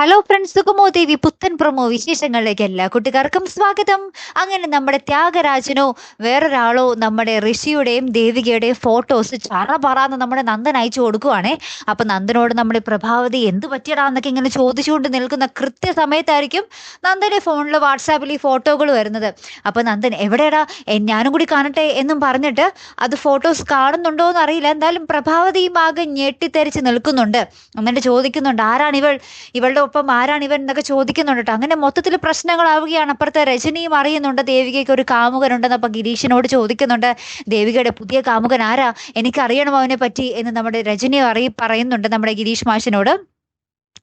Hello friends, സുഗമോ ദേവി പുത്തൻ promo വിശേഷങ്ങളിലേക്ക് എല്ലാ കുട്ടികാർക്കും സ്വാഗതം. അങ്ങനെ നമ്മുടെ ത്യാഗരാജനോ വേറൊരാളോ നമ്മുടെ ഋഷിയുടെയും ദേവികയുടെയും ഫോട്ടോസ് പറന്ന് നമ്മുടെ നന്ദൻ അയച്ചു കൊടുക്കുവാണേ. അപ്പൊ നന്ദനോട് നമ്മുടെ പ്രഭാവതി എന്ത് പറ്റിയടാന്നൊക്കെ ഇങ്ങനെ ചോദിച്ചുകൊണ്ട് നിൽക്കുന്ന കൃത്യസമയത്തായിരിക്കും നന്ദന്റെ ഫോണിൽ വാട്സാപ്പിൽ ഈ ഫോട്ടോകൾ വരുന്നത്. അപ്പൊ നന്ദൻ എവിടെയാടാ, ഞാനും കൂടി കാണട്ടെ എന്നും പറഞ്ഞിട്ട് അത് ഫോട്ടോസ് കാണുന്നുണ്ടോ എന്ന് അറിയില്ല. എന്തായാലും പ്രഭാവതിയും ആകെ ഞെട്ടിത്തെറിച്ച് നിൽക്കുന്നുണ്ട്. എന്നിട്ട് ചോദിക്കുന്നുണ്ട്, ആരാണിവൾ, ഇവളുടെ ഒപ്പം ആരാണ് ഇവൻ എന്നൊക്കെ ചോദിക്കുന്നുണ്ട് കേട്ടോ. അങ്ങനെ മൊത്തത്തിൽ പ്രശ്നങ്ങളാവുകയാണ്. അപ്പുറത്തെ രജനിയും അറിയുന്നുണ്ട് ദേവികയ്ക്ക് ഒരു കാമുകനുണ്ടെന്ന്. അപ്പൊ ഗിരീഷിനോട് ചോദിക്കുന്നുണ്ട്, ദേവികയുടെ പുതിയ കാമുകൻ ആരാ, എനിക്കറിയണം അവനെ പറ്റി എന്ന് നമ്മുടെ രജനി പറയുന്നുണ്ട് നമ്മുടെ ഗിരീഷ് മാഷിനോട്.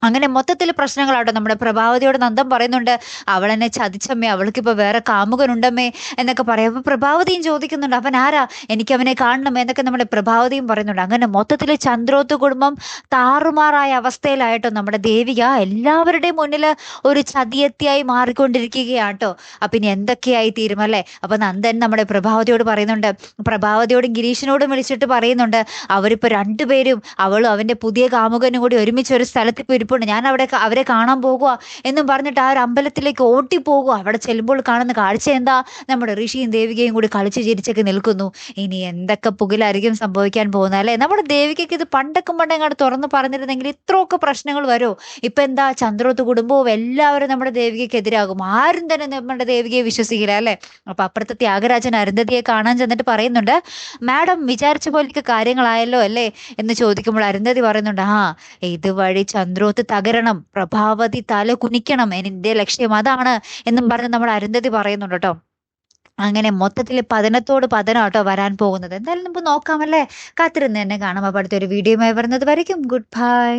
അങ്ങനെ മൊത്തത്തിൽ പ്രശ്നങ്ങളാട്ടോ. നമ്മുടെ പ്രഭാവതിയോട് നന്ദൻ പറയുന്നുണ്ട്, അവൾ എന്നെ ചതിച്ചമ്മേ, അവൾക്കിപ്പോൾ വേറെ കാമുകനുണ്ടമ്മേ എന്നൊക്കെ പറയാം. അപ്പൊ പ്രഭാവതിയും ചോദിക്കുന്നുണ്ട്, അവൻ ആരാ, എനിക്ക് അവനെ കാണണമേ എന്നൊക്കെ നമ്മുടെ പ്രഭാവതിയും പറയുന്നുണ്ട്. അങ്ങനെ മൊത്തത്തിൽ ചന്ദ്രോത്ത് കുടുംബം താറുമാറായ അവസ്ഥയിലായിട്ടോ നമ്മുടെ ദേവിക എല്ലാവരുടെയും മുന്നിൽ ഒരു ചതിയത്തിയായി മാറിക്കൊണ്ടിരിക്കുകയാട്ടോ. അപ്പൊ ഇനി എന്തൊക്കെയായി തീരുമല്ലേ. അപ്പൊ നന്ദൻ നമ്മുടെ പ്രഭാവതിയോട് പറയുന്നുണ്ട്, പ്രഭാവതിയോടും ഗിരീഷിനോടും വിളിച്ചിട്ട് പറയുന്നുണ്ട്, അവരിപ്പോ രണ്ടുപേരും അവളും അവന്റെ പുതിയ കാമുകനും കൂടി ഒരുമിച്ച് ഒരു സ്ഥലത്ത് ഇപ്പൊ ഇരിപ്പുണ്ട്, ഞാൻ അവരെ കാണാൻ പോകുക എന്നും പറഞ്ഞിട്ട് ആ ഒരു അമ്പലത്തിലേക്ക് ഓട്ടിപ്പോകുക. അവിടെ ചെല്ലുമ്പോൾ കാണുന്ന കാഴ്ച എന്താ, നമ്മുടെ ഋഷിയും ദേവികയും കൂടി കളിച്ചു ചിരിച്ചൊക്കെ നിൽക്കുന്നു. ഇനി എന്തൊക്കെ പുകിലായിരിക്കും സംഭവിക്കാൻ പോകുന്നത് അല്ലെ. നമ്മുടെ ദേവികയ്ക്ക് ഇത് പണ്ടങ്ങാണ്ട് തുറന്ന് പറഞ്ഞിരുന്നെങ്കിൽ ഇത്രയൊക്കെ പ്രശ്നങ്ങൾ വരുമോ. ഇപ്പൊ എന്താ, ചന്ദ്രോത്ത് കുടുംബവും എല്ലാവരും നമ്മുടെ ദേവികയ്ക്ക് എതിരാകും. ആരും തന്നെ നമ്മുടെ ദേവികയെ വിശ്വസിക്കില്ല അല്ലെ. അപ്പൊ അപ്പുറത്തെ ത്യാഗരാജൻ അരുന്ധതിയെ കാണാൻ ചെന്നിട്ട് പറയുന്നുണ്ട്, മാഡം വിചാരിച്ച പോലെയൊക്കെ കാര്യങ്ങളായല്ലോ അല്ലേ എന്ന് ചോദിക്കുമ്പോൾ അരുന്ധതി പറയുന്നുണ്ട്, ആ ഇതുവഴി ചന്ദ്രോത്ത് തകരണം, പ്രഭാവതി തല കുനിക്കണം, എന്റെ ലക്ഷ്യം അതാണ് എന്നും പറഞ്ഞ് നമ്മൾ അരുന്ധതി പറയുന്നുണ്ട് കേട്ടോ. അങ്ങനെ മൊത്തത്തിൽ പതനത്തോട് പതനാട്ടോ വരാൻ പോകുന്നത്. എന്തായാലും നമുക്ക് നോക്കാമല്ലേ, കാത്തിരുന്ന് തന്നെ കാണാം. അപ്പൊ അടുത്തൊരു വീഡിയോയുമായി വരുന്നത് വരയ്ക്കും ഗുഡ് ബൈ.